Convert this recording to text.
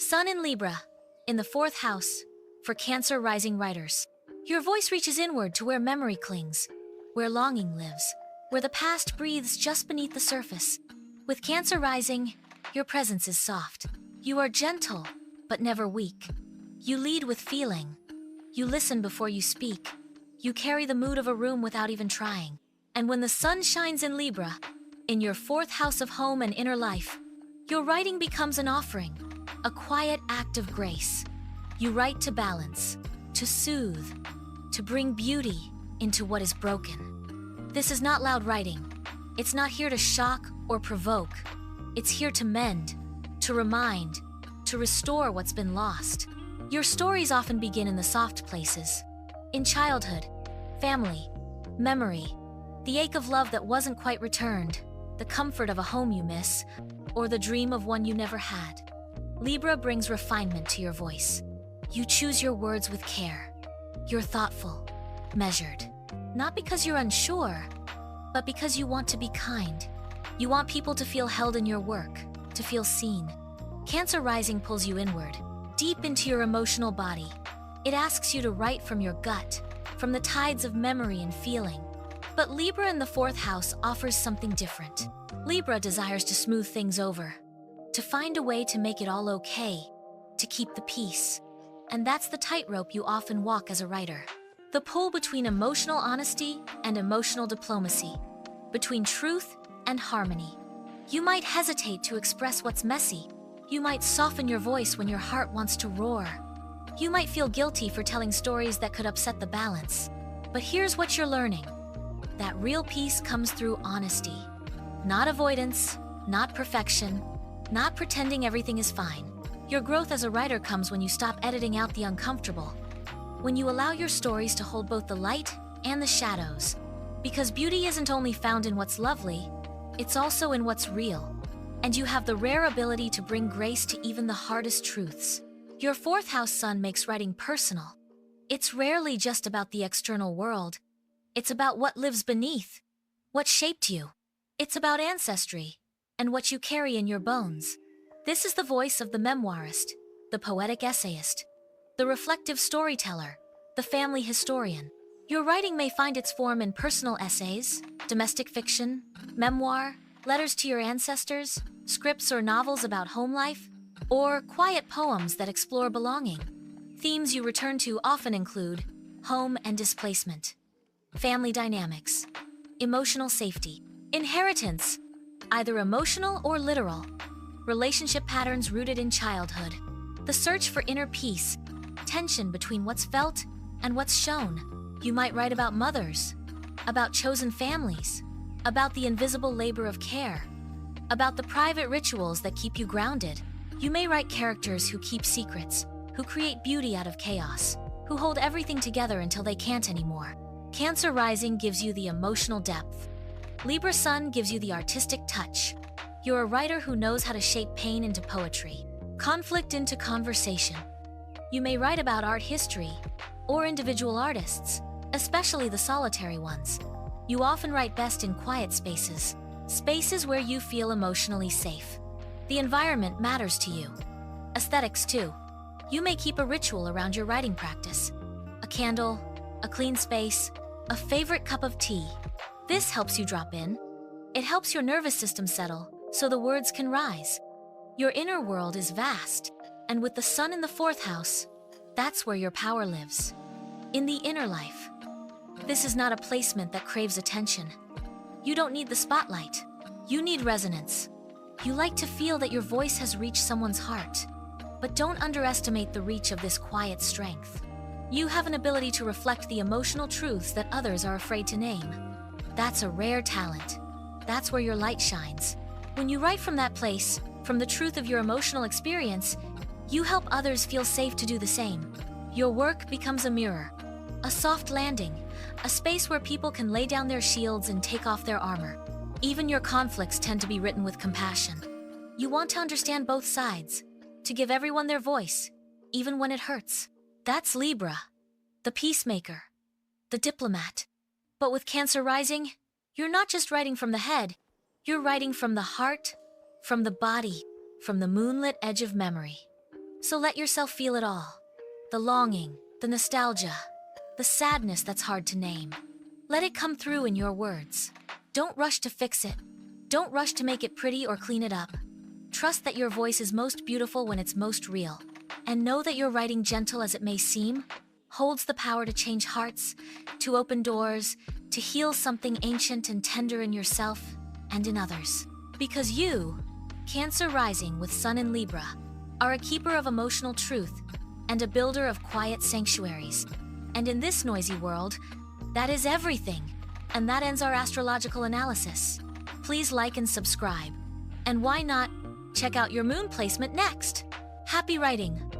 Sun in Libra, in the fourth house, for Cancer rising writers. Your voice reaches inward to where memory clings, where longing lives, where the past breathes just beneath the surface. With Cancer rising, your presence is soft. You are gentle, but never weak. You lead with feeling. You listen before you speak. You carry the mood of a room without even trying. And when the sun shines in Libra, in your fourth house of home and inner life, your writing becomes an offering, a quiet act of grace. You write to balance, to soothe, to bring beauty into what is broken. This is not loud writing. It's not here to shock or provoke. It's here to mend, to remind, to restore what's been lost. Your stories often begin in the soft places, in childhood, family, memory, the ache of love that wasn't quite returned, the comfort of a home you miss, or the dream of one you never had. Libra brings refinement to your voice. You choose your words with care. You're thoughtful, measured. Not because you're unsure, but because you want to be kind. You want people to feel held in your work, to feel seen. Cancer rising pulls you inward, deep into your emotional body. It asks you to write from your gut, from the tides of memory and feeling. But Libra in the fourth house offers something different. Libra desires to smooth things over, to find a way to make it all okay, to keep the peace. And that's the tightrope you often walk as a writer. The pull between emotional honesty and emotional diplomacy, between truth and harmony. You might hesitate to express what's messy. You might soften your voice when your heart wants to roar. You might feel guilty for telling stories that could upset the balance. But here's what you're learning. That real peace comes through honesty. Not avoidance, not perfection, not pretending everything is fine. Your growth as a writer comes when you stop editing out the uncomfortable. When you allow your stories to hold both the light and the shadows. Because beauty isn't only found in what's lovely, it's also in what's real. And you have the rare ability to bring grace to even the hardest truths. Your fourth house sun makes writing personal. It's rarely just about the external world. It's about what lives beneath, what shaped you. It's about ancestry and what you carry in your bones. This is the voice of the memoirist, the poetic essayist, the reflective storyteller, the family historian. Your writing may find its form in personal essays, domestic fiction, memoir, letters to your ancestors, scripts or novels about home life, or quiet poems that explore belonging. Themes you return to often include home and displacement, family dynamics, emotional safety, inheritance, either emotional or literal, relationship patterns rooted in childhood, the search for inner peace, tension between what's felt and what's shown. You might write about mothers, about chosen families, about the invisible labor of care, about the private rituals that keep you grounded. You may write characters who keep secrets, who create beauty out of chaos, who hold everything together until they can't anymore. Cancer rising gives you the emotional depth. Libra sun gives you the artistic touch. You're a writer who knows how to shape pain into poetry, conflict into conversation. You may write about art history or individual artists, especially the solitary ones. You often write best in quiet spaces, spaces where you feel emotionally safe. The environment matters to you. Aesthetics too. You may keep a ritual around your writing practice. A candle, a clean space, a favorite cup of tea. This helps you drop in. It helps your nervous system settle so the words can rise. Your inner world is vast, and with the sun in the fourth house, that's where your power lives. In the inner life. This is not a placement that craves attention. You don't need the spotlight. You need resonance. You like to feel that your voice has reached someone's heart. But don't underestimate the reach of this quiet strength. You have an ability to reflect the emotional truths that others are afraid to name. That's a rare talent. That's where your light shines. When you write from that place, from the truth of your emotional experience, you help others feel safe to do the same. Your work becomes a mirror, a soft landing, a space where people can lay down their shields and take off their armor. Even your conflicts tend to be written with compassion. You want to understand both sides, to give everyone their voice, even when it hurts. That's Libra, the peacemaker, the diplomat. But with Cancer rising, you're not just writing from the head, you're writing from the heart, from the body, from the moonlit edge of memory. So let yourself feel it all. The longing, the nostalgia, the sadness that's hard to name. Let it come through in your words. Don't rush to fix it. Don't rush to make it pretty or clean it up. Trust that your voice is most beautiful when it's most real. And know that your writing, gentle as it may seem, holds the power to change hearts, to open doors, to heal something ancient and tender in yourself and in others. Because you, Cancer rising with Sun in Libra, are a keeper of emotional truth and a builder of quiet sanctuaries. And in this noisy world, that is everything. And that ends our astrological analysis. Please like and subscribe. And why not check out your moon placement next? Happy writing!